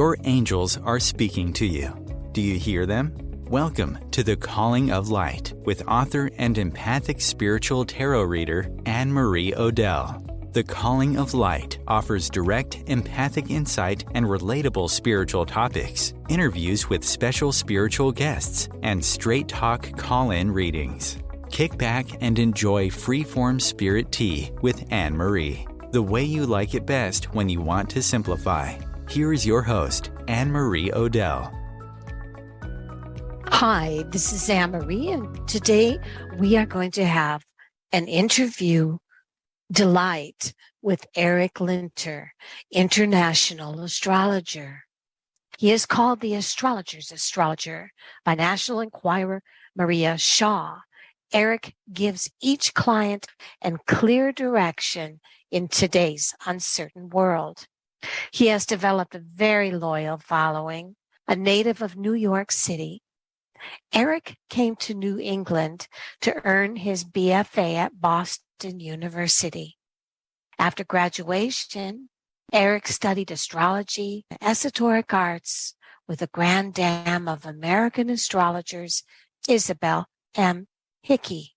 Your angels are speaking to you. Do you hear them? Welcome to The Calling of Light with author and empathic spiritual tarot reader Anne-Marie Odell. The Calling of Light offers direct, empathic insight and relatable spiritual topics, interviews with special spiritual guests, and straight talk call-in readings. Kick back and enjoy free-form spirit tea with Anne-Marie, the way you like it best when you want to simplify. Here is your host, Anne-Marie Odell. Hi, this is Anne-Marie, and today we are going to have an interview delight with Eric Linter, international astrologer. He is called the Astrologer's Astrologer by National Enquirer Maria Shaw. Eric gives each client a clear direction in today's uncertain world. He has developed a very loyal following, a native of New York City. Eric came to New England to earn his BFA at Boston University. After graduation, Eric studied astrology and esoteric arts with the Grand Dame of American astrologers, Isabel Hickey.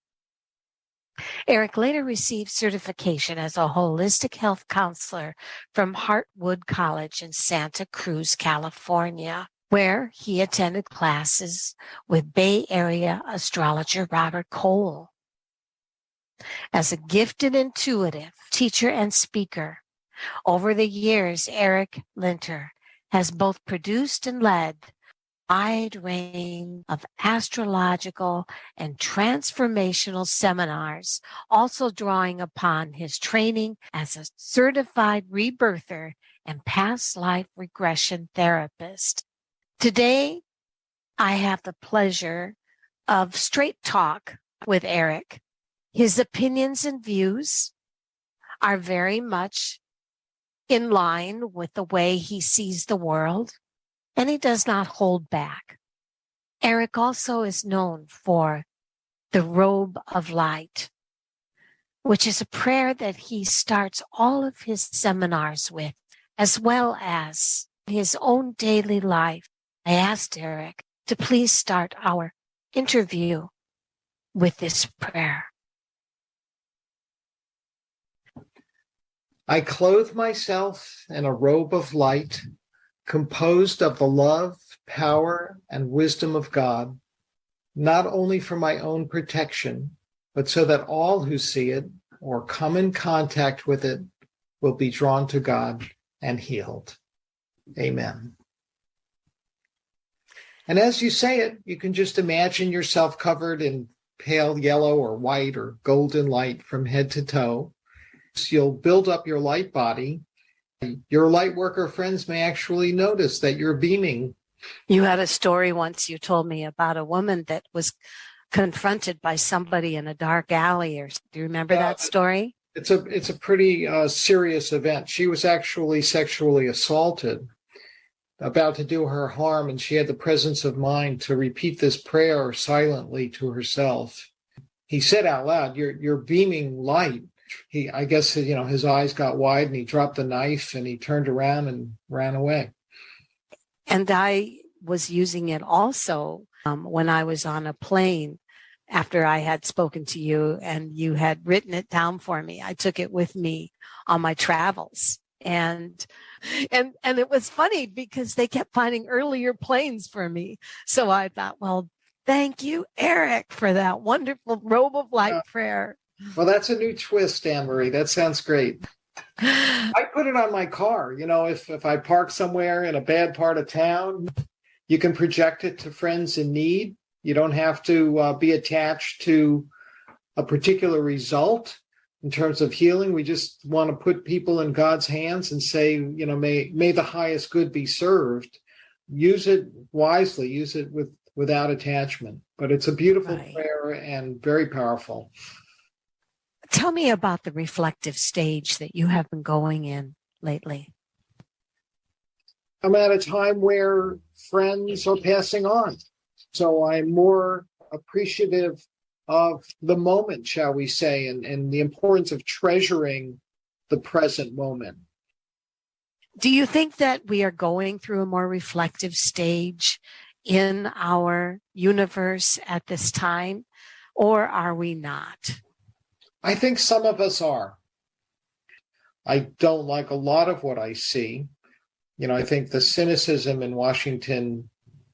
Eric later received certification as a holistic health counselor from Hartwood College in Santa Cruz, California, where he attended classes with Bay Area astrologer Robert Cole. As a gifted intuitive teacher and speaker, over the years, Eric Linter has both produced and led a wide range of astrological and transformational seminars, also drawing upon his training as a certified rebirther and past life regression therapist. Today, I have the pleasure of straight talk with Eric. His opinions and views are very much in line with the way he sees the world, and he does not hold back. Eric also is known for the robe of light, which is a prayer that he starts all of his seminars with, as well as his own daily life. I asked Eric to please start our interview with this prayer. I clothe myself in a robe of light, composed of the love, power, and wisdom of God, not only for my own protection, but so that all who see it or come in contact with it will be drawn to God and healed. Amen. And as you say it, you can just imagine yourself covered in pale yellow or white or golden light from head to toe. So you'll build up your light body. Your light worker friends may actually notice that you're beaming. You had a story once you told me about a woman that was confronted by somebody in a dark alley. Do you remember that story? It's a pretty serious event. She was actually sexually assaulted, about to do her harm, and she had the presence of mind to repeat this prayer silently to herself. He said out loud, "You're beaming light." I guess his eyes got wide and he dropped the knife and he turned around and ran away. And I was using it also when I was on a plane after I had spoken to you and you had written it down for me. I took it with me on my travels. And it was funny because they kept finding earlier planes for me. So I thought, well, thank you, Eric, for that wonderful robe of light prayer. Well, that's a new twist, Anne-Marie. That sounds great. I put it on my car. If I park somewhere in a bad part of town, you can project it to friends in need. You don't have to be attached to a particular result in terms of healing. We just want to put people in God's hands and say, may the highest good be served. Use it wisely. Use it without attachment. But it's a beautiful prayer and very powerful. Tell me about the reflective stage that you have been going in lately. I'm at a time where friends are passing on. So I'm more appreciative of the moment, shall we say, and the importance of treasuring the present moment. Do you think that we are going through a more reflective stage in our universe at this time, or are we not? I think some of us are. I don't like a lot of what I see. I think the cynicism in Washington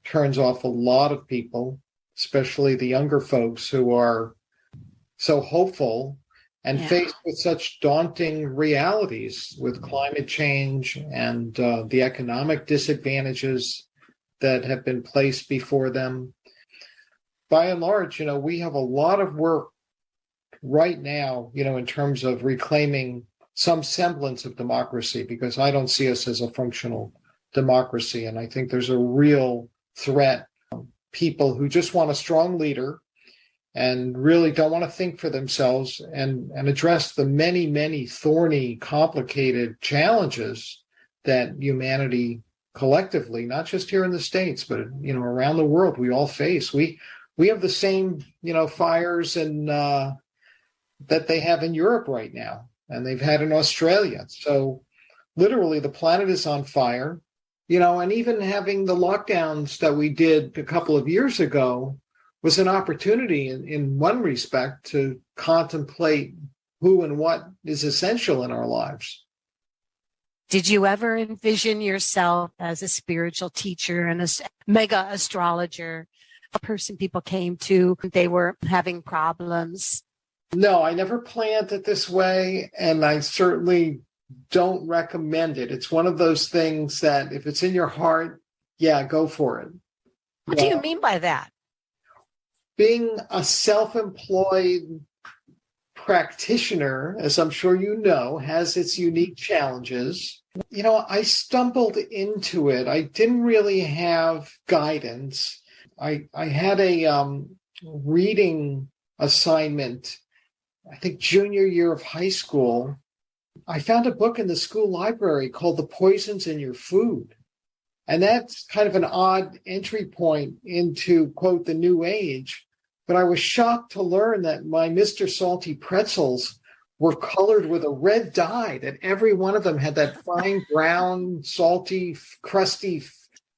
turns off a lot of people, especially the younger folks who are so hopeful and faced with such daunting realities with climate change and the economic disadvantages that have been placed before them. By and large, we have a lot of work right now, in terms of reclaiming some semblance of democracy, because I don't see us as a functional democracy. And I think there's a real threat. People who just want a strong leader and really don't want to think for themselves and address the many, many thorny, complicated challenges that humanity collectively, not just here in the States, but, around the world, we all face. We have the same, fires and that they have in Europe right now, and they've had in Australia. So literally the planet is on fire, and even having the lockdowns that we did a couple of years ago was an opportunity in one respect to contemplate who and what is essential in our lives. Did you ever envision yourself as a spiritual teacher and a mega astrologer, a person people came to, they were having problems? No, I never planned it this way, and I certainly don't recommend it. It's one of those things that if it's in your heart, go for it. What do you mean by that? Being a self-employed practitioner, as I'm sure you know, has its unique challenges. I stumbled into it. I didn't really have guidance. I had a reading assignment, I think junior year of high school. I found a book in the school library called The Poisons in Your Food. And that's kind of an odd entry point into, quote, the New Age. But I was shocked to learn that my Mr. Salty pretzels were colored with a red dye, that every one of them had that fine brown, salty, crusty.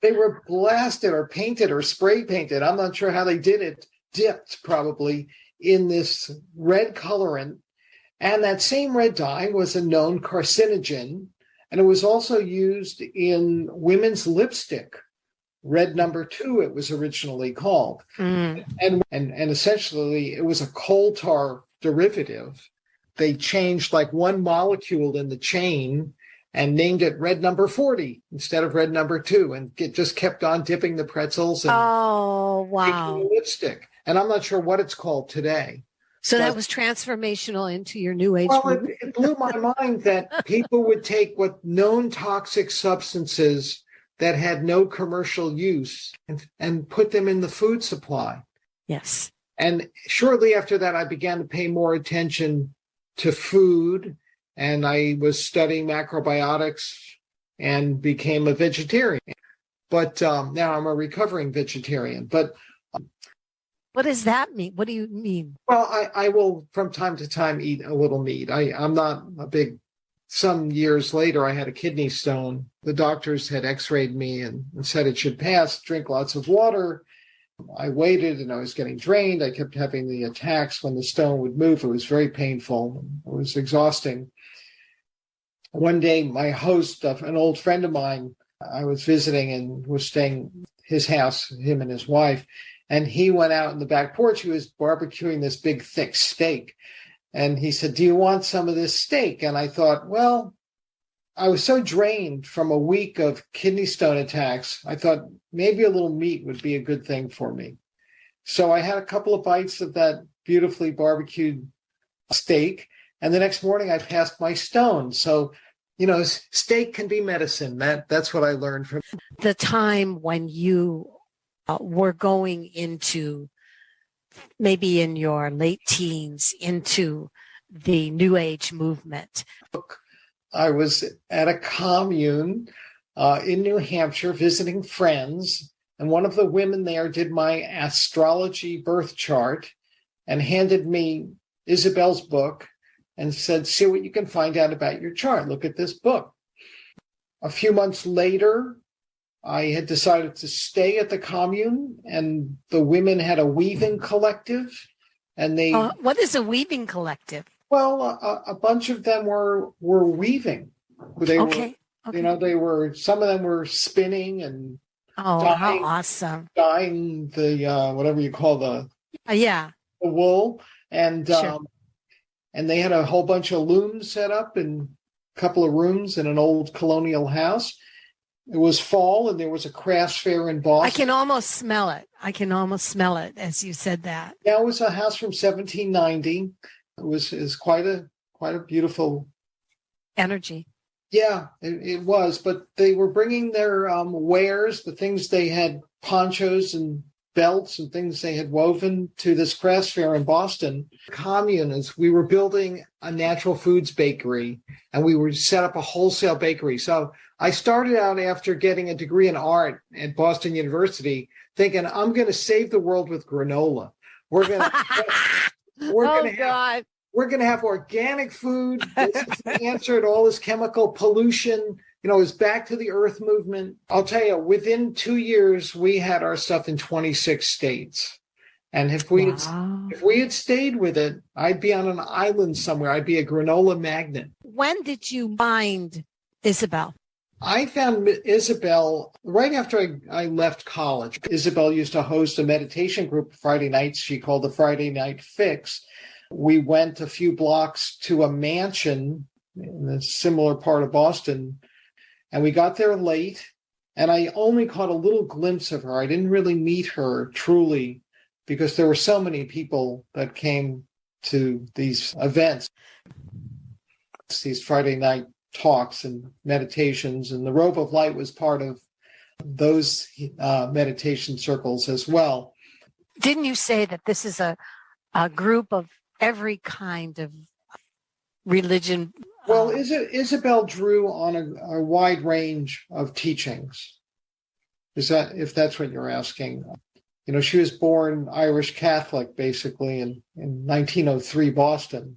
They were blasted or painted or spray painted. I'm not sure how they did it, dipped probably in this red colorant. And that same red dye was a known carcinogen. And it was also used in women's lipstick. Red number 2, it was originally called. And essentially, it was a coal tar derivative. They changed like one molecule in the chain and named it red number 40 instead of red number 2. And it just kept on dipping the pretzels and making the lipstick. And I'm not sure what it's called today. So that was transformational into your New Age. Well, it blew my mind that people would take what known toxic substances that had no commercial use and put them in the food supply. Yes. And shortly after that, I began to pay more attention to food, and I was studying macrobiotics and became a vegetarian. But now I'm a recovering vegetarian. But what does that mean? What do you mean? Well, I will from time to time eat a little meat. I'm not a big, some years later, I had a kidney stone. The doctors had x-rayed me and said it should pass, drink lots of water. I waited and I was getting drained. I kept having the attacks when the stone would move. It was very painful. It was exhausting. One day, my host, an old friend of mine, I was visiting and was staying at his house, him and his wife. And he went out in the back porch. He was barbecuing this big, thick steak. And he said, "Do you want some of this steak?" And I thought, well, I was so drained from a week of kidney stone attacks. I thought maybe a little meat would be a good thing for me. So I had a couple of bites of that beautifully barbecued steak. And the next morning I passed my stone. So, steak can be medicine. That's what I learned from the time when you were going into, maybe in your late teens, into the New Age movement. I was at a commune in New Hampshire visiting friends, and one of the women there did my astrology birth chart and handed me Isabel's book and said, "See what you can find out about your chart. Look at this book." a few months later, I had decided to stay at the commune, and the women had a weaving collective. And they, what is a weaving collective? well, a bunch of them were weaving. They Okay. were, some of them were spinning and how awesome. dyeing the, whatever you call the wool. And, sure. And they had a whole bunch of looms set up in a couple of rooms in an old colonial house. It was fall, and there was a crafts fair in Boston. I can almost smell it as you said that. Yeah, it was a house from 1790. It was quite a beautiful energy. Yeah, it was. But they were bringing their wares, the things they had, ponchos and belts and things they had woven, to this crafts fair in Boston. Communes, we were building a natural foods bakery, and we were set up a wholesale bakery. So I started out, after getting a degree in art at Boston University, thinking I'm going to save the world with granola. We're going to have organic food. This is the answer to all this chemical pollution. It's back to the earth movement. I'll tell you, within 2 years, we had our stuff in 26 states. And if we had stayed with it, I'd be on an island somewhere. I'd be a granola magnet. When did you find Isabel? I found Isabel right after I left college. Isabel used to host a meditation group Friday nights. She called the Friday Night Fix. We went a few blocks to a mansion in a similar part of Boston, and we got there late, and I only caught a little glimpse of her. I didn't really meet her truly because there were so many people that came to these events, these Friday night talks and meditations, and the Robe of Light was part of those meditation circles as well. Didn't you say that this is a group of every kind of religion? Well, Isabel drew on a wide range of teachings. If that's what you're asking? She was born Irish Catholic, basically, in 1903 Boston.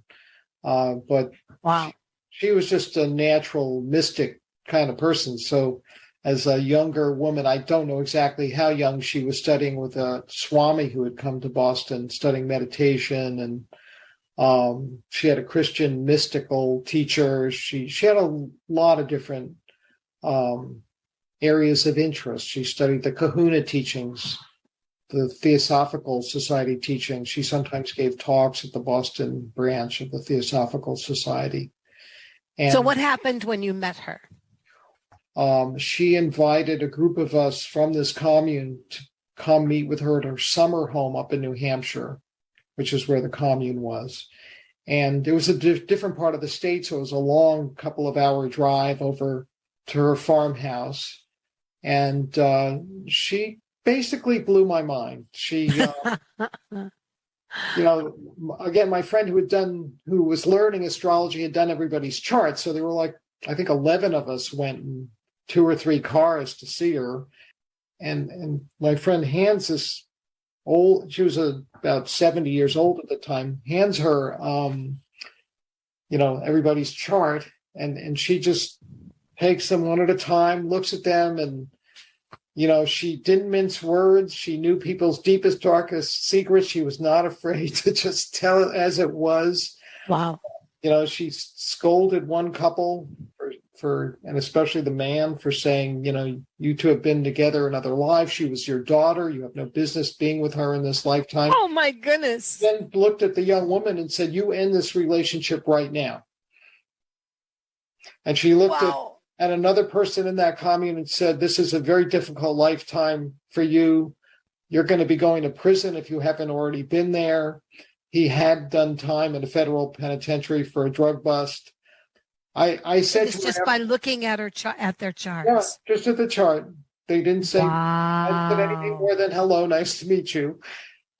But wow. She was just a natural mystic kind of person. So as a younger woman, I don't know exactly how young, she was studying with a Swami who had come to Boston, studying meditation, and she had a Christian mystical teacher. She had a lot of different areas of interest. She studied the Commune teachings, the Theosophical Society teachings. She sometimes gave talks at the Boston branch of the Theosophical Society. And so what happened when you met her? She invited a group of us from this commune to come meet with her at her summer home up in New Hampshire, which is where the commune was. And it was a different part of the state, so it was a long couple of hour drive over to her farmhouse. And she basically blew my mind. She, again, my friend who was learning astrology had done everybody's charts. So there were like, I think 11 of us went in 2 or 3 cars to see her. And my friend hands this she was about 70 years old at the time, hands her, everybody's chart. And she just takes them one at a time, looks at them, and, she didn't mince words. She knew people's deepest, darkest secrets. She was not afraid to just tell it as it was. Wow. She scolded one couple for, and especially the man, for saying, you two have been together in other lives. She was your daughter. You have no business being with her in this lifetime. Oh, my goodness. Then looked at the young woman and said, you end this relationship right now. And she looked at another person in that commune and said, this is a very difficult lifetime for you. You're going to be going to prison if you haven't already been there. He had done time in a federal penitentiary for a drug bust. I said it's just by looking at her at their charts. Yeah, just at the chart. They didn't say anything more than hello, nice to meet you.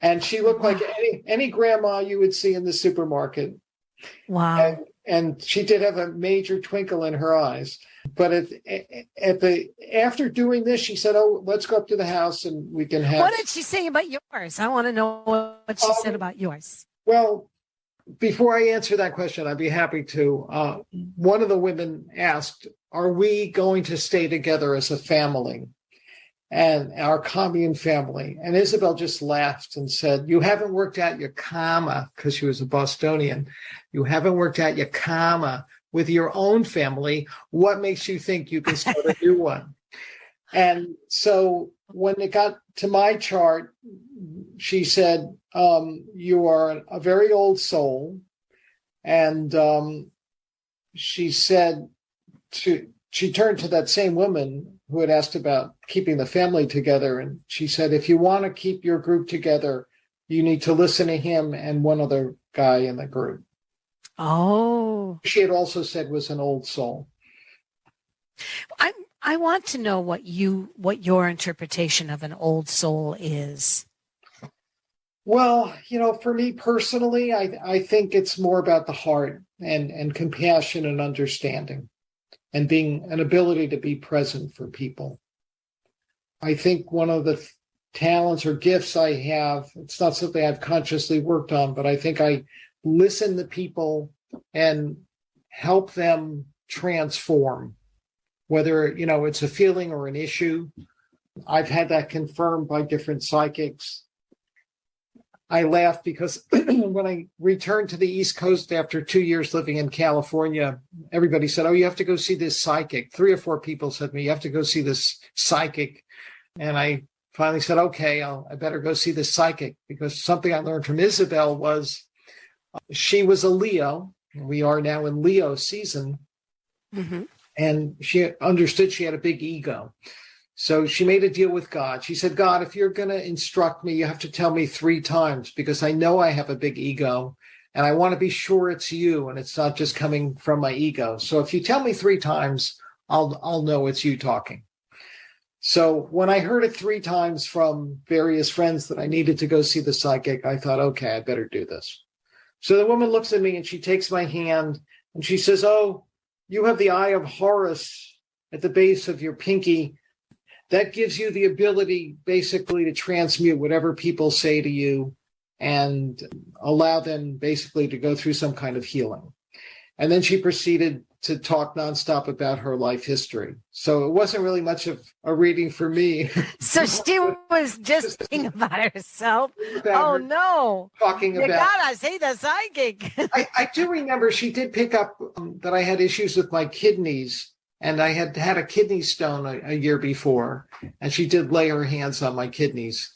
And she looked like any grandma you would see in the supermarket. Wow. And she did have a major twinkle in her eyes. But after doing this, she said, "Oh, let's go up to the house and we can have." What did she say about yours? I want to know what she said about yours. Well, before I answer that question, I'd be happy to. One of the women asked, are we going to stay together as a family and our commune family? And Isabel just laughed and said, you haven't worked out your karma, because she was a Bostonian. You haven't worked out your karma with your own family. What makes you think you can start a new one? And so when it got to my chart, she said, you are a very old soul. And she said, she turned to that same woman who had asked about keeping the family together. And she said, if you want to keep your group together, you need to listen to him and one other guy in the group. Oh. She had also said was an old soul. I want to know what your interpretation of an old soul is. Well, for me personally, I think it's more about the heart and compassion and understanding and being an ability to be present for people. I think one of the talents or gifts I have, it's not something I've consciously worked on, but I think I listen to people and help them transform, whether, it's a feeling or an issue. I've had that confirmed by different psychics. I laugh because when I returned to the East Coast after 2 years living in California, everybody said, oh, you have to go see this psychic. 3 or 4 people said to me, you have to go see this psychic. And I finally said, okay, I better go see this psychic, because something I learned from Isabel was she was a Leo. We are now in Leo season. Mm-hmm. And she understood she had a big ego. So she made a deal with God. She said, God, if you're going to instruct me, you have to tell me 3 times, because I know I have a big ego and I want to be sure it's you and it's not just coming from my ego. So if you tell me 3 times, I'll know it's you talking. So when I heard it 3 times from various friends that I needed to go see the psychic, I thought, okay, I better do this. So the woman looks at me and she takes my hand and she says, oh, you have the eye of Horus at the base of your pinky. That gives you the ability basically to transmute whatever people say to you and allow them basically to go through some kind of healing. And then she proceeded to talk nonstop about her life history. So it wasn't really much of a reading for me. So she was just thinking about herself. About no. Talking you about. gotta see the psychic. I do remember she did pick up that I had issues with my kidneys. And I had had a kidney stone a year before, and she did lay her hands on my kidneys.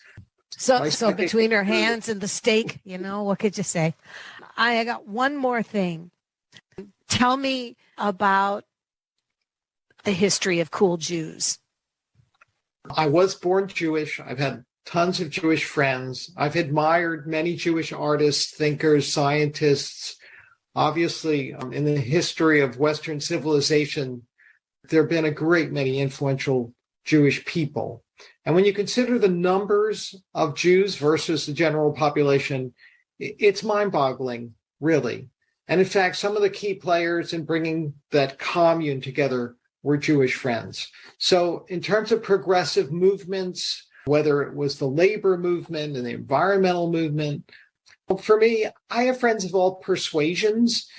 So between her hands and the stake, what could you say? I got one more thing. Tell me about the history of cool Jews. I was born Jewish. I've had tons of Jewish friends. I've admired many Jewish artists, thinkers, scientists. Obviously, in the history of Western civilization, there have been a great many influential Jewish people. And when you consider the numbers of Jews versus the general population, it's mind-boggling, really. And in fact, some of the key players in bringing that commune together were Jewish friends. So in terms of progressive movements, whether it was the labor movement and the environmental movement, for me, I have friends of all persuasions.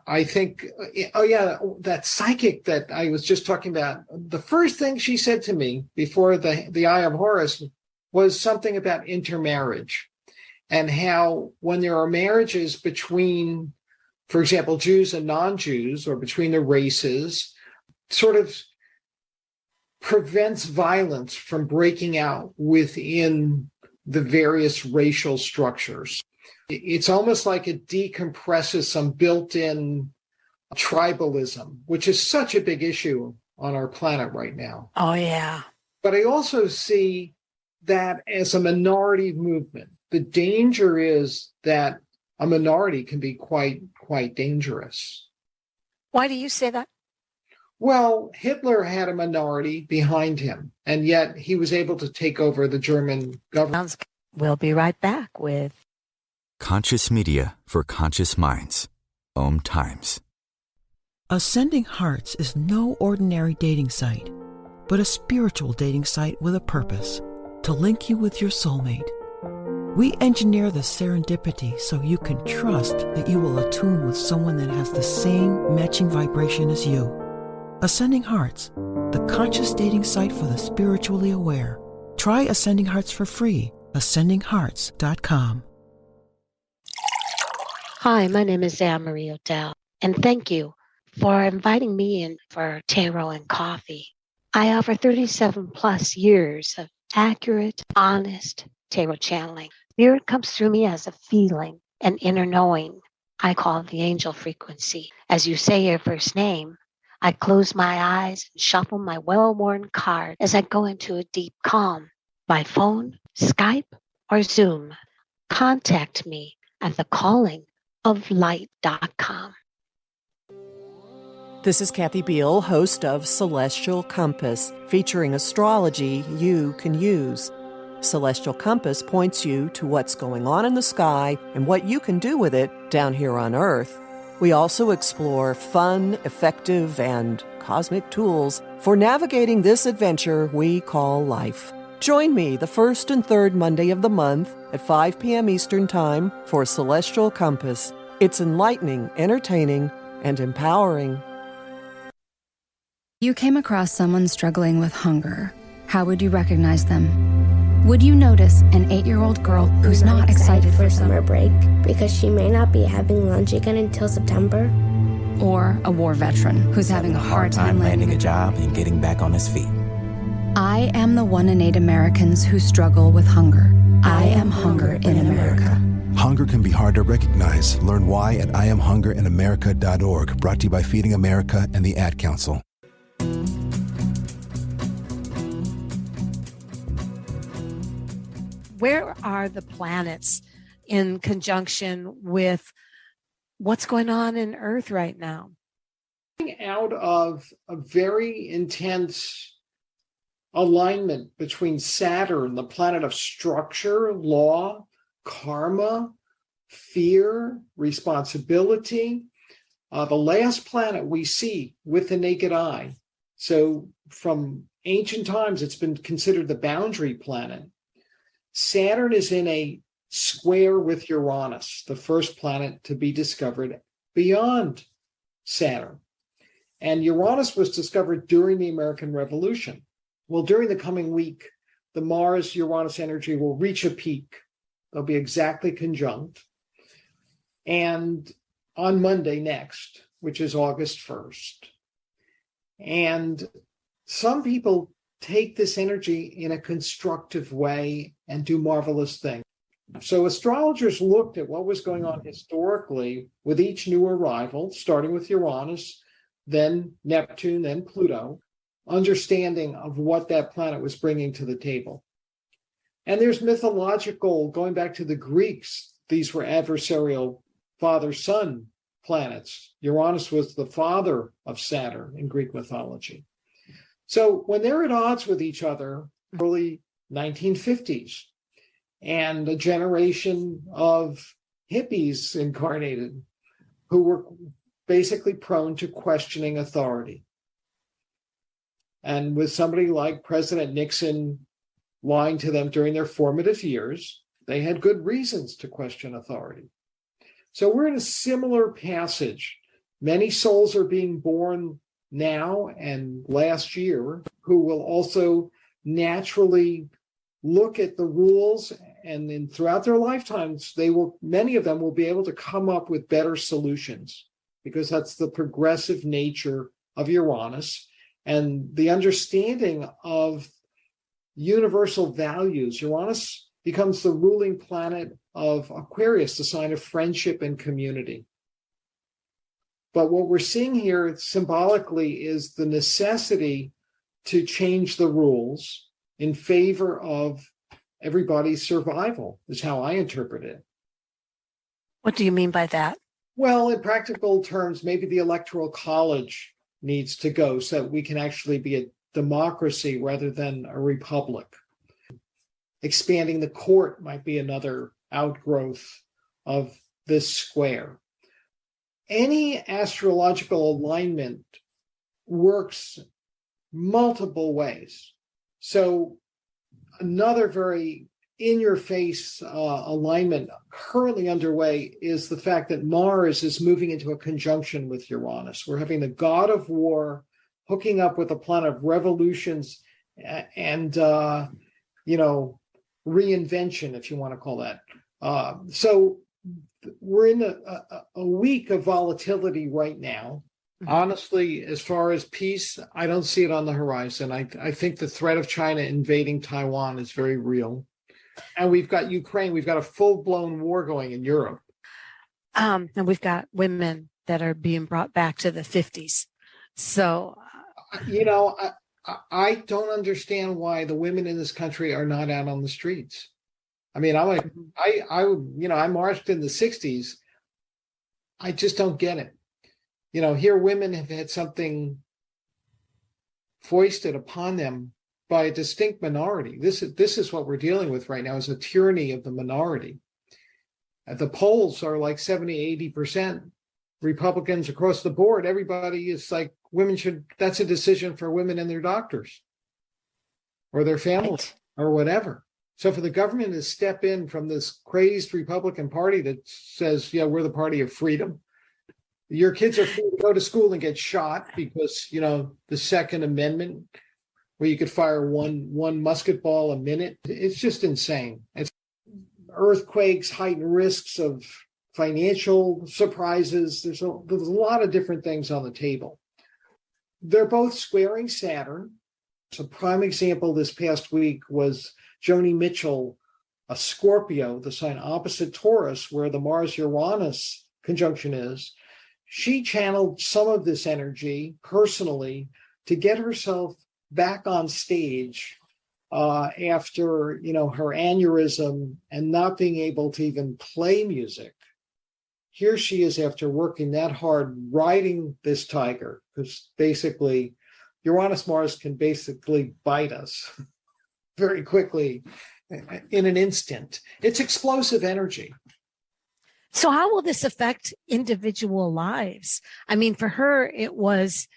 I think, that psychic that I was just talking about, the first thing she said to me before the Eye of Horus was something about intermarriage and how when there are marriages between, for example, Jews and non-Jews or between the races, sort of prevents violence from breaking out within the various racial structures. It's almost like it decompresses some built-in tribalism, which is such a big issue on our planet right now. Oh, yeah. But I also see that as a minority movement. The danger is that a minority can be quite dangerous. Why do you say that? Well, Hitler had a minority behind him, and yet he was able to take over the German government. We'll be right back with Conscious Media for Conscious Minds. OMTimes. Ascending Hearts is no ordinary dating site, but a spiritual dating site with a purpose, to link you with your soulmate. We engineer the serendipity so you can trust that you will attune with someone that has the same matching vibration as you. Ascending Hearts, the conscious dating site for the spiritually aware. Try Ascending Hearts for free. AscendingHearts.com. Hi, my name is Anne-Marie Odell, and thank you for inviting me in for Tarot and Coffee. I offer 37 plus years of accurate, honest tarot channeling. Spirit comes through me as a feeling, an inner knowing. I call it the angel frequency. As you say your first name, I close my eyes and shuffle my well-worn card as I go into a deep calm. By phone, Skype, or Zoom, contact me at thecallingoflight.com. This is Kathy Beal, host of Celestial Compass, featuring astrology you can use. Celestial Compass points you to what's going on in the sky and what you can do with it down here on Earth. We also explore fun, effective, and cosmic tools for navigating this adventure we call life. Join me the first and third Monday of the month at 5 p.m. Eastern Time for Celestial Compass. It's enlightening, entertaining, and empowering. You came across someone struggling with hunger. How would you recognize them? Would you notice an 8-year-old girl who's not excited for summer break because she may not be having lunch again until September? Or a war veteran who's having a hard time landing a job and getting back on his feet? I am the 1 in 8 Americans who struggle with hunger. I am hunger in America. Hunger can be hard to recognize. Learn why at IamHungerInAmerica.org. Brought to you by Feeding America and the Ad Council. Where are the planets in conjunction with what's going on in Earth right now? Out of a very intense alignment between Saturn, the planet of structure, law, karma, fear, responsibility, the last planet we see with the naked eye. So from ancient times, it's been considered the boundary planet. Saturn is in a square with Uranus, the first planet to be discovered beyond Saturn. And Uranus was discovered during the American Revolution. Well, during the coming week, the Mars-Uranus energy will reach a peak. They'll be exactly conjunct. And on Monday next, which is August 1st. And some people take this energy in a constructive way and do marvelous things. So astrologers looked at what was going on historically with each new arrival, starting with Uranus, then Neptune, then Pluto, understanding of what that planet was bringing to the table. And there's mythological, going back to the Greeks, these were adversarial father-son planets. Uranus was the father of Saturn in Greek mythology. So when they're at odds with each other, early 1950s, and a generation of hippies incarnated who were basically prone to questioning authority. And with somebody like President Nixon lying to them during their formative years, they had good reasons to question authority. So we're in a similar passage. Many souls are being born now and last year who will also naturally look at the rules, and then throughout their lifetimes, many of them will be able to come up with better solutions, because that's the progressive nature of Uranus and the understanding of universal values. Uranus becomes the ruling planet of Aquarius, the sign of friendship and community. But what we're seeing here symbolically is the necessity to change the rules in favor of everybody's survival, is how I interpret it. What do you mean by that? Well, in practical terms, maybe the Electoral College needs to go so that we can actually be a democracy rather than a republic. Expanding the court might be another outgrowth of this square. Any astrological alignment works multiple ways. So another very in-your-face alignment currently underway is the fact that Mars is moving into a conjunction with Uranus. We're having the god of war hooking up with a plan of revolutions and reinvention, if you want to call that. So we're in a week of volatility right now. Honestly, as far as peace, I don't see it on the horizon. I think the threat of China invading Taiwan is very real. And we've got Ukraine. We've got a full-blown war going in Europe. And we've got women that are being brought back to the 50s. So, I don't understand why the women in this country are not out on the streets. I mean, I marched in the 60s. I just don't get it. Here women have had something foisted upon them by a distinct minority. This is what we're dealing with right now, is a tyranny of the minority. The polls are like 70, 80% Republicans across the board. Everybody is like, that's a decision for women and their doctors or their families or whatever. So for the government to step in from this crazed Republican Party that says, yeah, we're the party of freedom. Your kids are free to go to school and get shot because, the Second Amendment, where you could fire one musket ball a minute. It's just insane. It's earthquakes, heightened risks of financial surprises. There's a lot of different things on the table. They're both squaring Saturn. So a prime example this past week was Joni Mitchell, a Scorpio, the sign opposite Taurus, where the Mars-Uranus conjunction is. She channeled some of this energy personally to get herself back on stage after, her aneurysm and not being able to even play music. Here she is after working that hard, riding this tiger, because basically Uranus-Mars can basically bite us very quickly in an instant. It's explosive energy. So how will this affect individual lives? I mean, for her, it was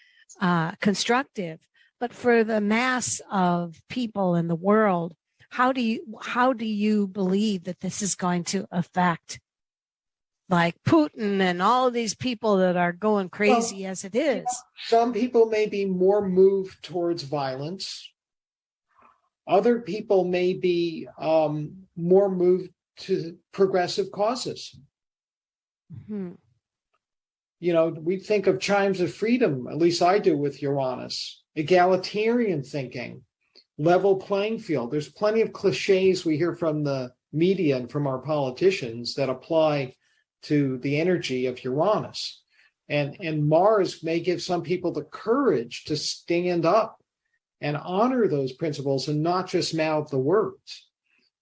constructive, but for the mass of people in the world, how do you believe that this is going to affect, like Putin and all of these people that are going crazy as it is? Some people may be more moved towards violence. Other people may be more moved to progressive causes. Mm-hmm. We think of chimes of freedom, at least I do with Uranus, egalitarian thinking, level playing field. There's plenty of cliches we hear from the media and from our politicians that apply to the energy of Uranus. And Mars may give some people the courage to stand up and honor those principles and not just mouth the words.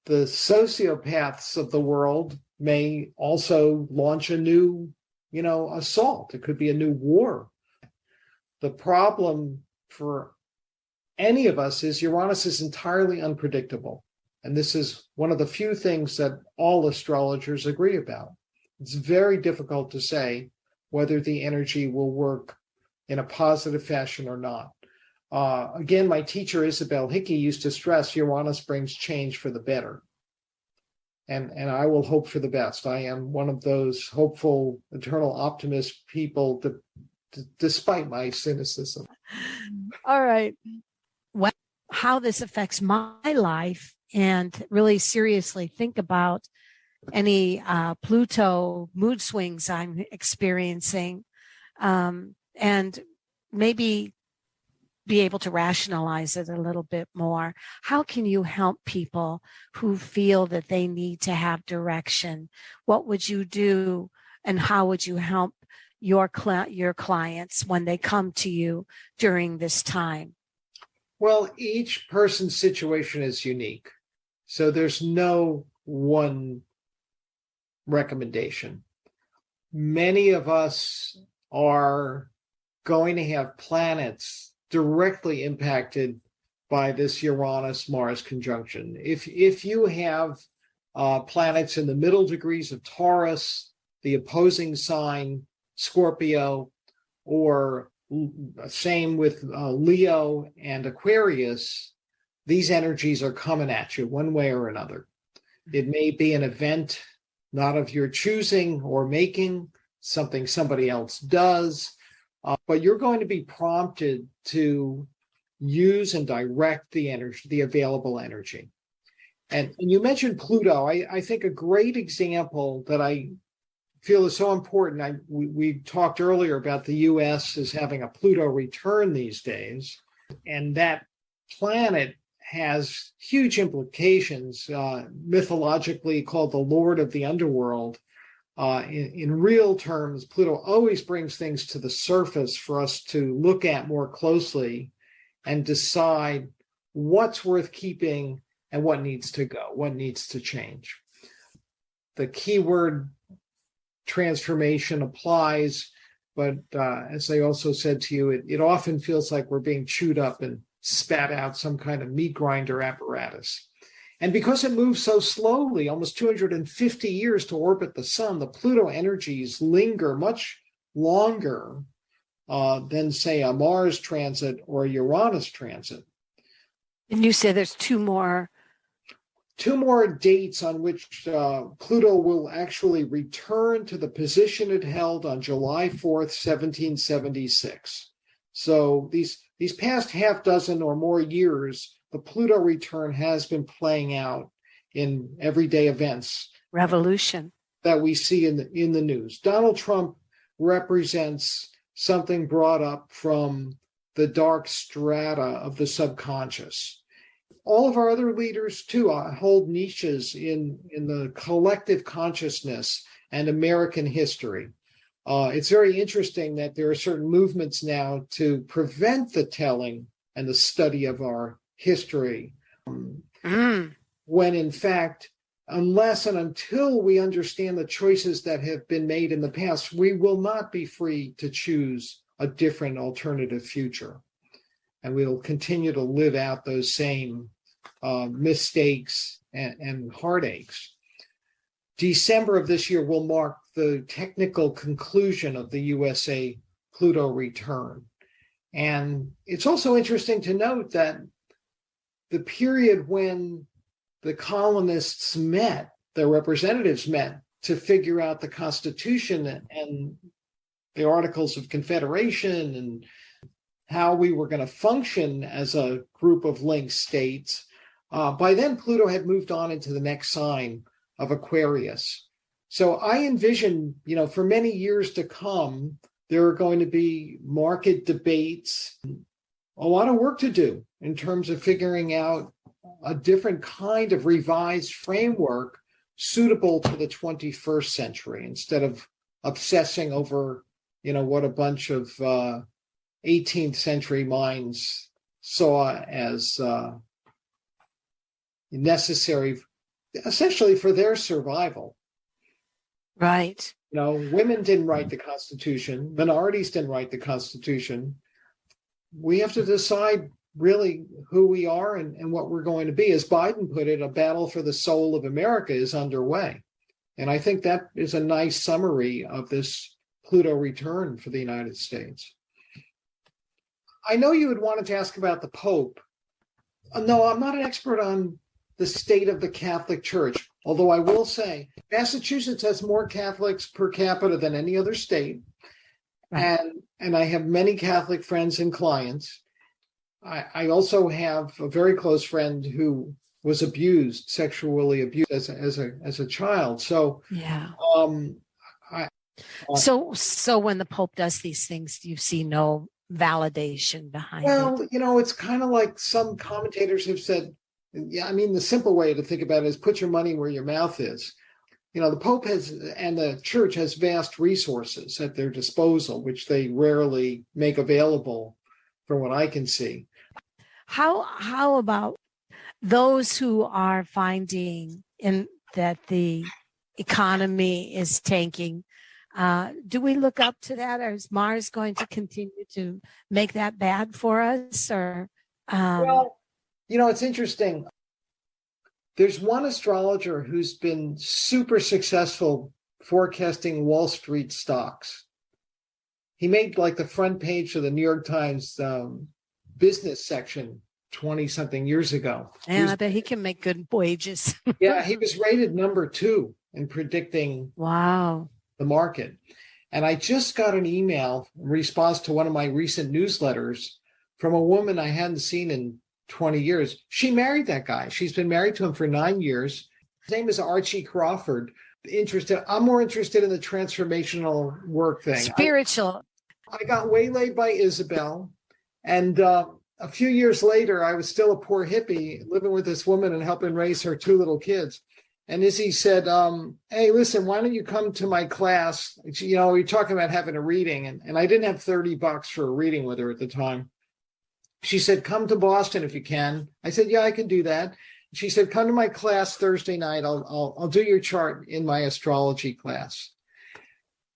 The sociopaths of the world may also launch a new, assault. It could be a new war. The problem for any of us is Uranus is entirely unpredictable. And this is one of the few things that all astrologers agree about. It's very difficult to say whether the energy will work in a positive fashion or not. Again, my teacher, Isabel Hickey, used to stress Uranus brings change for the better. And I will hope for the best. I am one of those hopeful, eternal optimist people, despite my cynicism. All right. Well, how this affects my life, and really seriously think about any Pluto mood swings I'm experiencing, and maybe be able to rationalize it a little bit more. How can you help people who feel that they need to have direction? What would you do, and how would you help your clients when they come to you during this time? Well, each person's situation is unique. So there's no one recommendation. Many of us are going to have planets directly impacted by this Uranus-Mars conjunction. If you have planets in the middle degrees of Taurus, the opposing sign Scorpio, or same with Leo and Aquarius, these energies are coming at you one way or another. It may be an event not of your choosing or making, something somebody else does. But you're going to be prompted to use and direct the energy, the available energy. And you mentioned Pluto. I think a great example that I feel is so important. We talked earlier about the U.S. as having a Pluto return these days, and that planet has huge implications, mythologically called the Lord of the Underworld. In real terms, Pluto always brings things to the surface for us to look at more closely and decide what's worth keeping and what needs to go, what needs to change. The keyword transformation applies, but as I also said to you, it often feels like we're being chewed up and spat out some kind of meat grinder apparatus. And because it moves so slowly, almost 250 years to orbit the sun, the Pluto energies linger much longer than, say, a Mars transit or a Uranus transit. And you say there's two more dates on which Pluto will actually return to the position it held on July 4th, 1776. So these past half dozen or more years, the Pluto return has been playing out in everyday events. Revolution. That we see in the news. Donald Trump represents something brought up from the dark strata of the subconscious. All of our other leaders, too, hold niches in the collective consciousness and American history. It's very interesting that there are certain movements now to prevent the telling and the study of our history, when in fact, unless and until we understand the choices that have been made in the past, we will not be free to choose a different alternative future. And we'll continue to live out those same mistakes and heartaches. December of this year will mark the technical conclusion of the USA Pluto return. And it's also interesting to note that the period when the colonists met, their representatives met to figure out the Constitution and the Articles of Confederation and how we were going to function as a group of linked states, by then Pluto had moved on into the next sign of Aquarius. So I envision, for many years to come, there are going to be market debates, a lot of work to do in terms of figuring out a different kind of revised framework suitable to the 21st century, instead of obsessing over, what a bunch of 18th century minds saw as necessary, essentially, for their survival. Right. Women didn't write the Constitution. Minorities didn't write the Constitution. We have to decide really who we are and what we're going to be. As Biden put it, a battle for the soul of America is underway. And I think that is a nice summary of this Pluto return for the United States. I know you had wanted to ask about the Pope. No, I'm not an expert on the state of the Catholic Church, although I will say Massachusetts has more Catholics per capita than any other state. Right. And I have many Catholic friends and clients. I also have a very close friend who was sexually abused as a child. So yeah. So when the Pope does these things, you see no validation behind it. Well, it's kind of like some commentators have said. Yeah, the simple way to think about it is put your money where your mouth is. The Pope and the Church has vast resources at their disposal, which they rarely make available, from what I can see. How about those who are finding that the economy is tanking? Do we look up to that, or is Mars going to continue to make that bad for us? Or it's interesting. There's one astrologer who's been super successful forecasting Wall Street stocks. He made the front page of the New York Times business section 20-something years ago. And I bet he can make good wages. Yeah, he was rated number 2 in predicting the market. And I just got an email in response to one of my recent newsletters from a woman I hadn't seen in 20 years. She married that guy. She's been married to him for 9 years. His name is Archie Crawford. I'm more interested in the transformational work thing. Spiritual. I got waylaid by Isabel. And a few years later, I was still a poor hippie living with this woman and helping raise her 2 little kids. And Izzy said, hey, listen, why don't you come to my class? You know, we were talking about having a reading, and I didn't have $30 for a reading with her at the time. She said, come to Boston if you can. I said, yeah, I can do that. She said, come to my class Thursday night. I'll do your chart in my astrology class.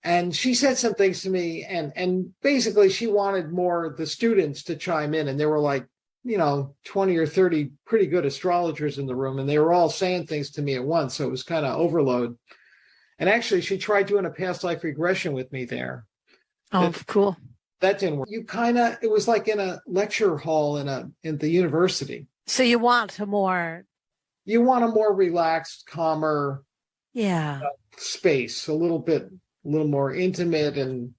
And she said some things to me, and basically she wanted more the students to chime in, and there were like, 20 or 30 pretty good astrologers in the room, and they were all saying things to me at once. So it was kind of overload. And actually, she tried doing a past life regression with me there. Oh, cool. That didn't work. It was like in a lecture hall in the university. So you want a more relaxed, calmer space, a little more intimate, and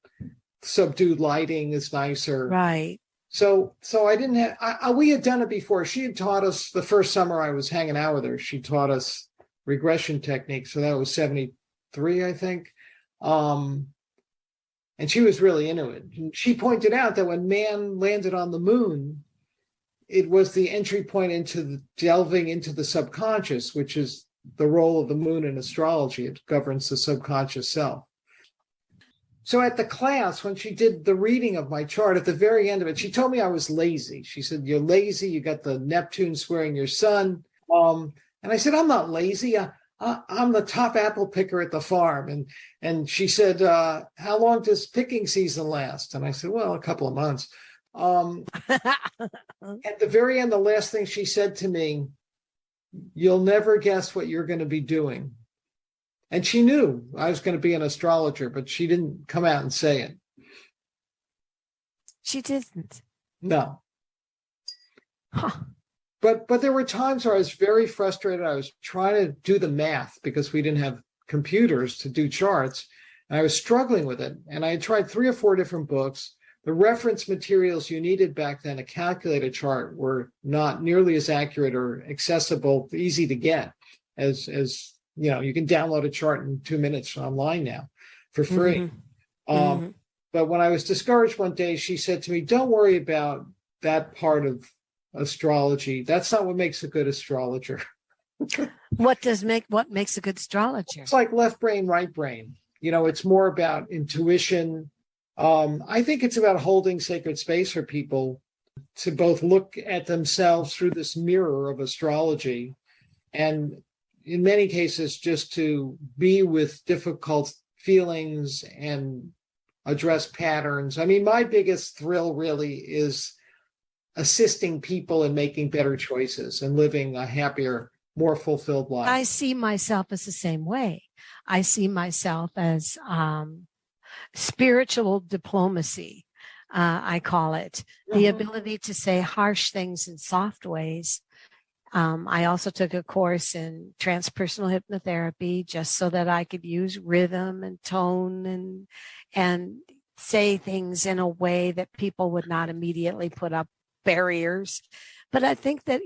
subdued lighting is nicer. Right. So I didn't have, we had done it before. She had taught us the first summer I was hanging out with her. She taught us regression techniques. So that was 73, I think. And she was really into it. And she pointed out that when man landed on the moon, it was the entry point into delving into the subconscious, which is the role of the moon in astrology. It governs the subconscious self. So at the class, when she did the reading of my chart, at the very end of it, she told me I was lazy. She said, you're lazy. You got the Neptune squaring your sun. And I said, I'm not lazy. I'm the top apple picker at the farm. And she said, how long does picking season last? And I said, well, a couple of months. At the very end, the last thing she said to me, you'll never guess what you're going to be doing. And she knew I was going to be an astrologer, but she didn't come out and say it. She didn't. No. Huh. But there were times where I was very frustrated. I was trying to do the math because we didn't have computers to do charts. And I was struggling with it. And I had tried 3 or 4 different books. The reference materials you needed back then to calculate a chart were not nearly as accurate or accessible, easy to get as you can download a chart in 2 minutes online now for free. But when I was discouraged one day, she said to me, don't worry about that part of astrology. That's not what makes a good astrologer. What makes a good astrologer? It's like left brain, right brain. It's more about intuition. I think it's about holding sacred space for people to both look at themselves through this mirror of astrology, and in many cases, just to be with difficult feelings and address patterns. I mean, my biggest thrill really is assisting people in making better choices and living a happier, more fulfilled life. I see myself as the same way. I see myself as spiritual diplomacy, I call it. The ability to say harsh things in soft ways. I also took a course in transpersonal hypnotherapy just so that I could use rhythm and tone and say things in a way that people would not immediately put up barriers. But I think that,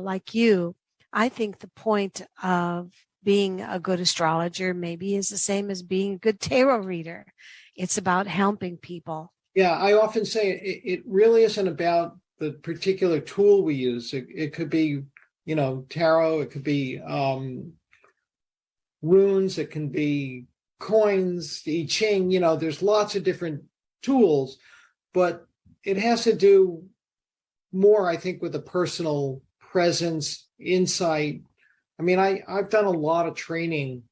like you, I think the point of being a good astrologer maybe is the same as being a good tarot reader. It's about helping people. Yeah, I often say it really isn't about the particular tool we use. It could be tarot, it could be runes, it can be coins, I Ching, there's lots of different tools, but it has to do more, I think, with a personal presence, insight. I mean, I've done a lot of training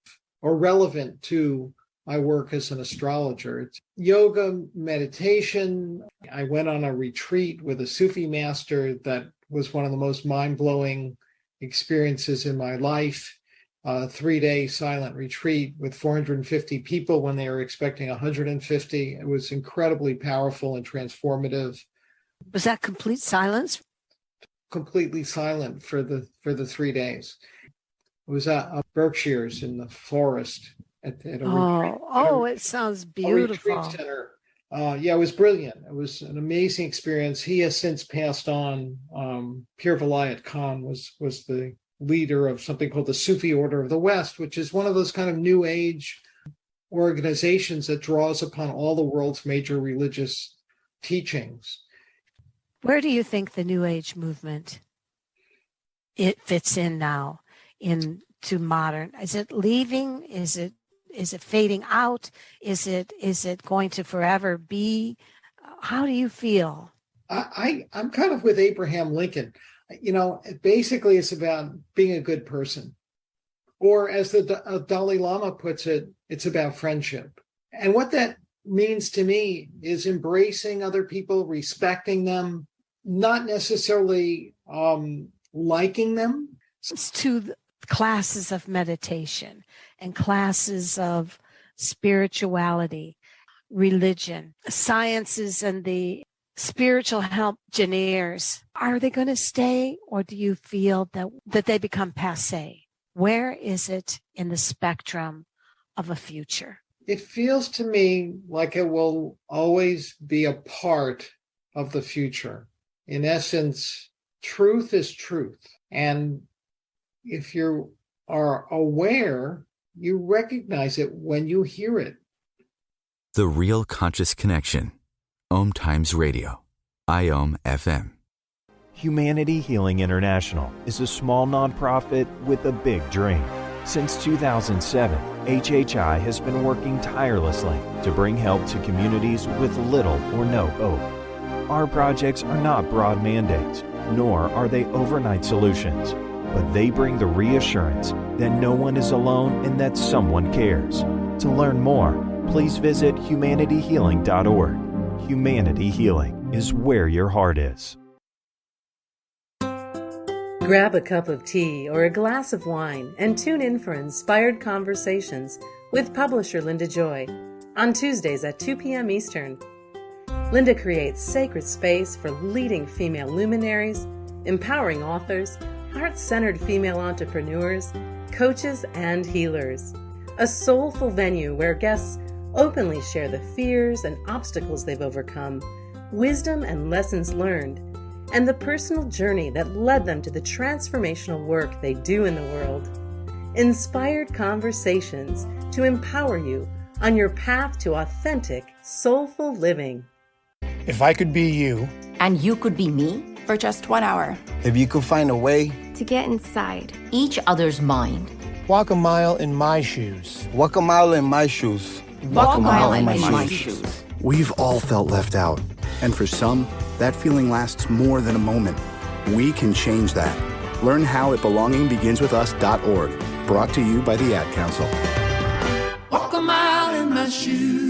or relevant to my work as an astrologer. It's yoga, meditation. I went on a retreat with a Sufi master that was one of the most mind-blowing experiences in my life. A 3-day silent retreat with 450 people when they were expecting 150. It was incredibly powerful and transformative. Was that complete silence? Completely silent for the 3 days. It was at Berkshires in the forest. at a It sounds a retreat beautiful. center. Yeah, it was brilliant. It was an amazing experience. He has since passed on. Pir Vilayat Khan was the leader of something called the Sufi Order of the West, which is one of those kind of new age organizations that draws upon all the world's major religious teachings. Where do you think the New Age movement it fits in now into modern? Is it leaving? Is it fading out? Is it going to forever be? How do you feel? I'm kind of with Abraham Lincoln. Basically it's about being a good person. Or as the Dalai Lama puts it, it's about friendship. And what that means to me is embracing other people, respecting them, not necessarily liking them. To the classes of meditation and classes of spirituality, religion, sciences, and the spiritual help engineers, are they going to stay, or do you feel that they become passé? Where is it in the spectrum of a future? It feels to me like it will always be a part of the future. In essence, truth is truth. And if you are aware, you recognize it when you hear it. The Real Conscious Connection. OMTimes Radio. IOM FM. Humanity Healing International is a small nonprofit with a big dream. Since 2007, HHI has been working tirelessly to bring help to communities with little or no hope. Our projects are not broad mandates, nor are they overnight solutions, but they bring the reassurance that no one is alone and that someone cares. To learn more, please visit humanityhealing.org. Humanity Healing is where your heart is. Grab a cup of tea or a glass of wine and tune in for Inspired Conversations with publisher Linda Joy on Tuesdays at 2 p.m. Eastern. Linda creates sacred space for leading female luminaries, empowering authors, heart-centered female entrepreneurs, coaches, and healers. A soulful venue where guests openly share the fears and obstacles they've overcome, wisdom and lessons learned, and the personal journey that led them to the transformational work they do in the world. Inspired Conversations to empower you on your path to authentic, soulful living. If I could be you, and you could be me for just 1 hour. If you could find a way to get inside each other's mind. Walk a mile in my shoes. Walk a mile in my shoes. Walk a mile in my shoes. We've all felt left out. And for some, that feeling lasts more than a moment. We can change that. Learn how at belongingbeginswithus.org. Brought to you by the Ad Council. Walk a mile in my shoes.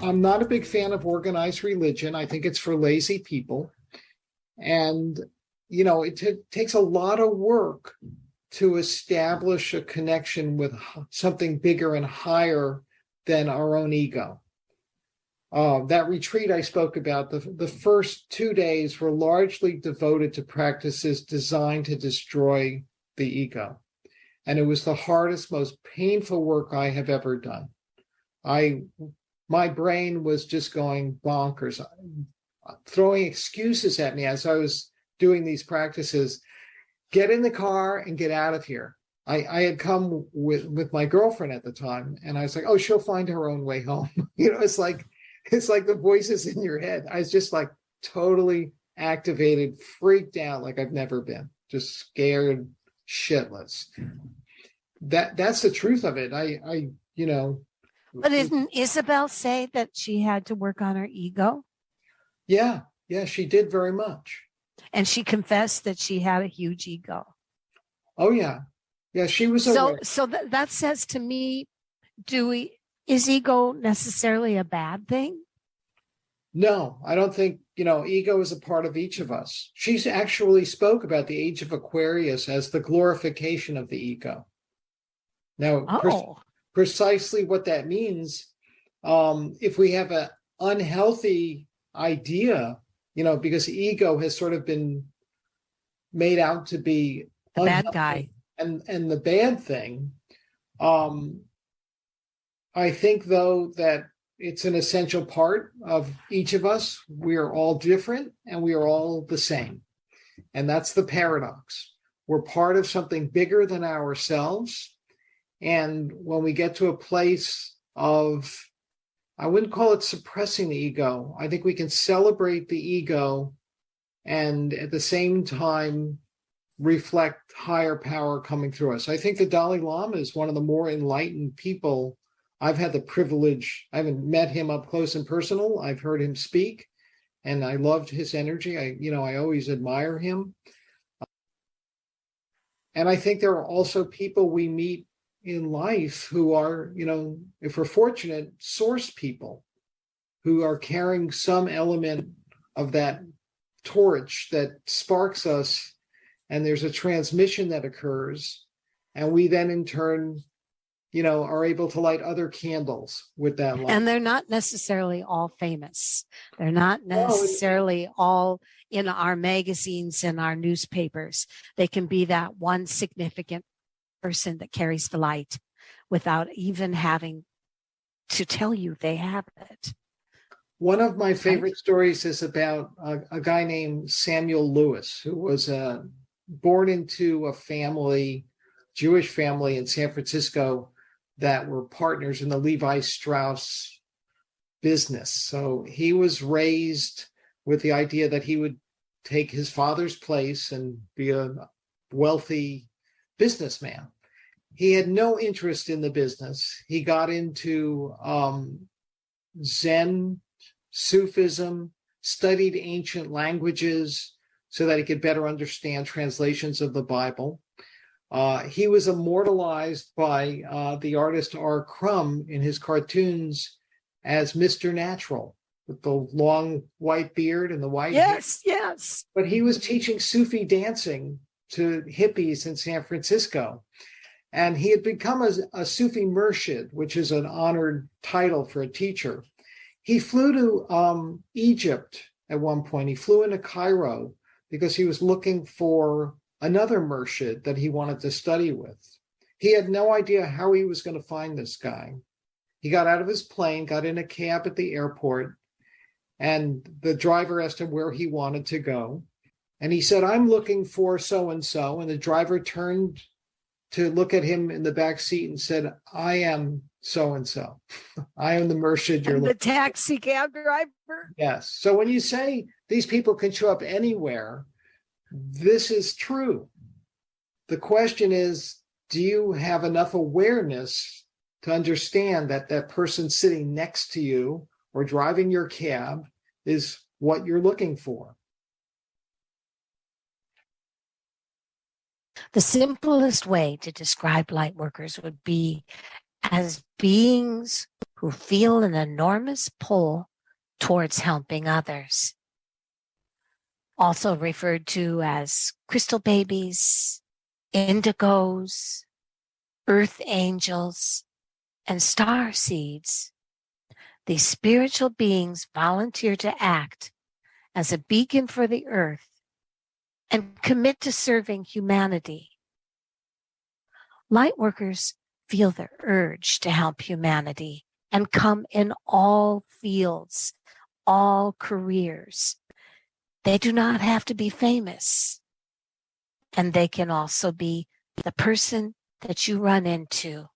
I'm not a big fan of organized religion. I think it's for lazy people. And, it takes a lot of work to establish a connection with something bigger and higher than our own ego. That retreat I spoke about, the first 2 days were largely devoted to practices designed to destroy the ego. And it was the hardest, most painful work I have ever done. My brain was just going bonkers, throwing excuses at me as I was doing these practices. Get in the car and get out of here. I had come with my girlfriend at the time, and I was like, oh, she'll find her own way home. It's like the voices in your head. I was just like totally activated, freaked out like I've never been, just scared shitless. That's the truth of it. But didn't Isabel say that she had to work on her ego? Yeah, she did very much. And she confessed that she had a huge ego. Oh, yeah. Yeah, she was aware. So that says to me, is ego necessarily a bad thing? No, I don't think, ego is a part of each of us. She's actually spoke about the age of Aquarius as the glorification of the ego. Now, precisely what that means, if we have an unhealthy idea, because ego has sort of been made out to be the bad guy and the bad thing. I think, though, that it's an essential part of each of us. We are all different and we are all the same. And that's the paradox. We're part of something bigger than ourselves. And when we get to a place of, I wouldn't call it suppressing the ego. I think we can celebrate the ego and at the same time reflect higher power coming through us. I think the Dalai Lama is one of the more enlightened people. I've had the privilege, I haven't met him up close and personal. I've heard him speak and I loved his energy. I always admire him. And I think there are also people we meet in life who are, if we're fortunate, source people who are carrying some element of that torch that sparks us, and there's a transmission that occurs, and we then in turn, are able to light other candles with that light. And they're not necessarily all famous. They're not necessarily all in our magazines and our newspapers. They can be that one significant person that carries the light without even having to tell you they have it. One of my favorite stories is about a guy named Samuel Lewis, who was born into a Jewish family in San Francisco that were partners in the Levi Strauss business. So he was raised with the idea that he would take his father's place and be a wealthy businessman. He had no interest in the business. He got into Zen, Sufism, studied ancient languages so that he could better understand translations of the Bible. He was immortalized by the artist R. Crumb in his cartoons as Mr. Natural, with the long white beard and the white hair. Yes. But he was teaching Sufi dancing to hippies in San Francisco. And he had become a Sufi Murshid, which is an honored title for a teacher. He flew to Egypt at one point. He flew into Cairo because he was looking for another Murshid that he wanted to study with. He had no idea how he was going to find this guy. He got out of his plane, got in a cab at the airport, and the driver asked him where he wanted to go. And he said, "I'm looking for so-and-so." And the driver turned to look at him in the back seat and said, "I am so-and-so. I am the Murshid you're looking for." The taxi cab driver. Yes. So when you say these people can show up anywhere, this is true. The question is, do you have enough awareness to understand that that person sitting next to you or driving your cab is what you're looking for? The simplest way to describe light workers would be as beings who feel an enormous pull towards helping others. Also referred to as crystal babies, indigos, earth angels, and star seeds. These spiritual beings volunteer to act as a beacon for the earth and commit to serving humanity. Lightworkers feel the urge to help humanity and come in all fields, all careers. They do not have to be famous. And they can also be the person that you run into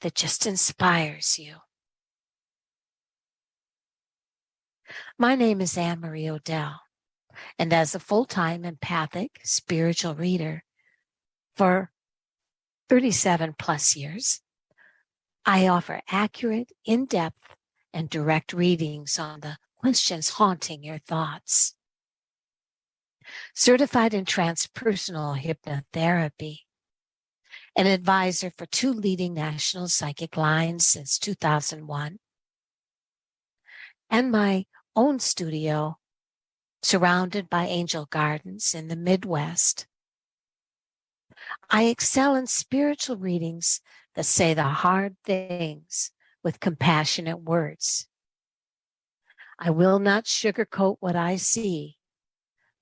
that just inspires you. My name is Anne-Marie Odell, and as a full-time empathic spiritual reader for 37 plus years, I offer accurate, in-depth, and direct readings on the questions haunting your thoughts. Certified in transpersonal hypnotherapy, an advisor for 2 leading national psychic lines since 2001, and my own studio surrounded by angel gardens in the Midwest. I excel in spiritual readings that say the hard things with compassionate words. I will not sugarcoat what I see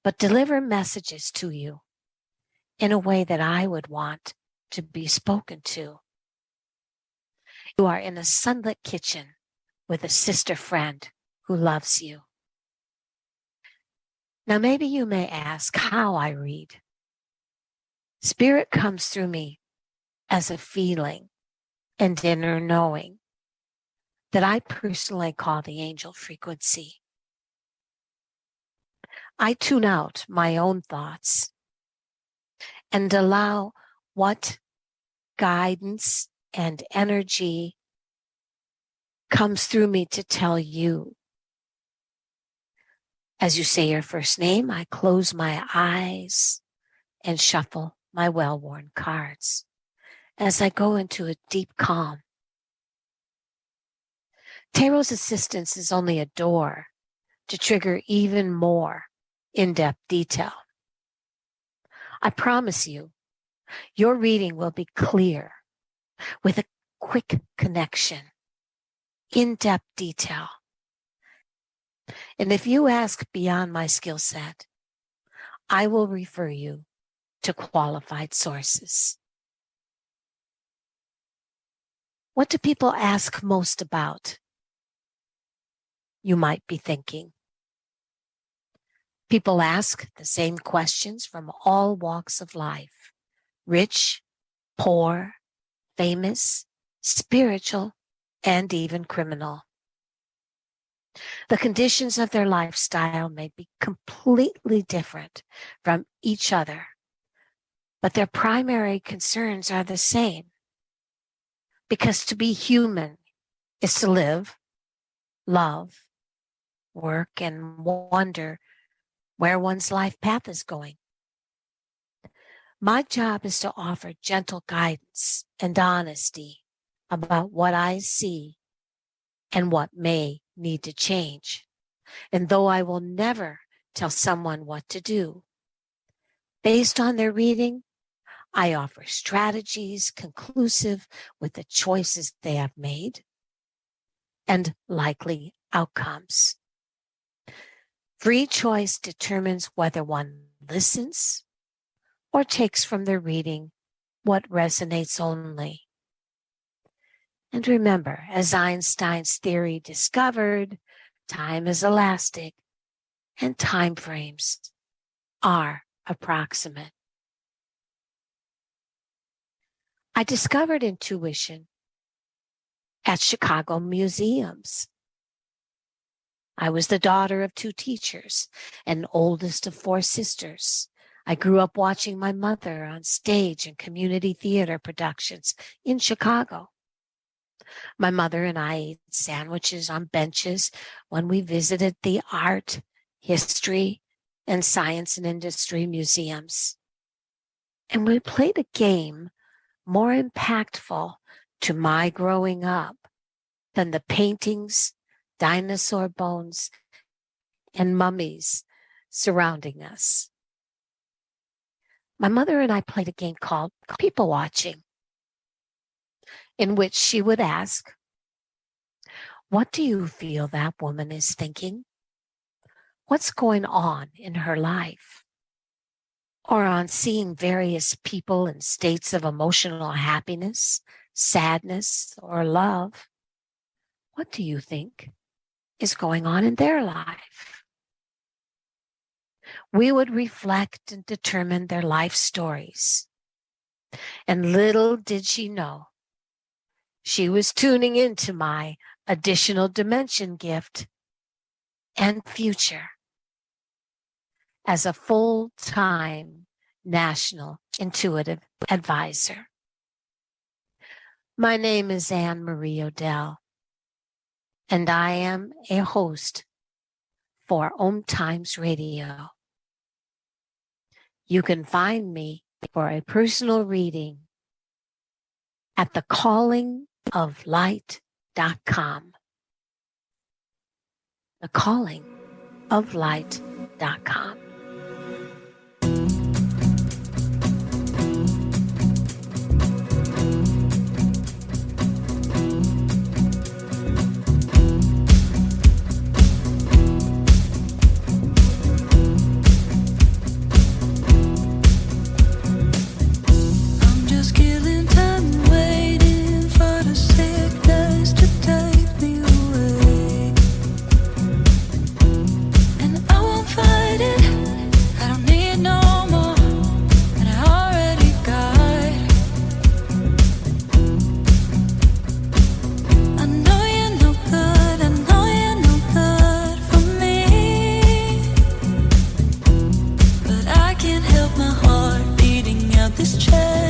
but deliver messages to you in a way that I would want to be spoken to. You are in a sunlit kitchen with a sister friend who loves you. Now, maybe you may ask how I read. Spirit comes through me as a feeling and inner knowing that I personally call the angel frequency. I tune out my own thoughts and allow what guidance and energy comes through me to tell you. As you say your first name, I close my eyes and shuffle my well-worn cards as I go into a deep calm. Tarot's assistance is only a door to trigger even more in-depth detail. I promise you, your reading will be clear with a quick connection, in-depth detail. And if you ask beyond my skill set, I will refer you to qualified sources. What do people ask most about? You might be thinking. People ask the same questions from all walks of life: rich, poor, famous, spiritual, and even criminal. The conditions of their lifestyle may be completely different from each other, but their primary concerns are the same. Because to be human is to live, love, work, and wonder where one's life path is going. My job is to offer gentle guidance and honesty about what I see and what may need to change. And though I will never tell someone what to do, based on their reading, I offer strategies conclusive with the choices they have made and likely outcomes. Free choice determines whether one listens or takes from their reading what resonates only. And remember, as Einstein's theory discovered, time is elastic and time frames are approximate. I discovered intuition at Chicago museums. I was the daughter of 2 teachers and oldest of 4 sisters. I grew up watching my mother on stage and community theater productions in Chicago. My mother and I ate sandwiches on benches when we visited the art, history, and science and industry museums. And we played a game more impactful to my growing up than the paintings, dinosaur bones, and mummies surrounding us. My mother and I played a game called People Watching, in which she would ask, "What do you feel that woman is thinking? What's going on in her life?" Or on seeing various people in states of emotional happiness, sadness, or love, "What do you think is going on in their life?" We would reflect and determine their life stories. And little did she know, she was tuning into my additional dimension gift and future as a full-time national intuitive advisor. My name is Anne Marie Odell, and I am a host for OMTimes Radio. You can find me for a personal reading at thecallingoflight.com. Thecallingoflight.com. this chance.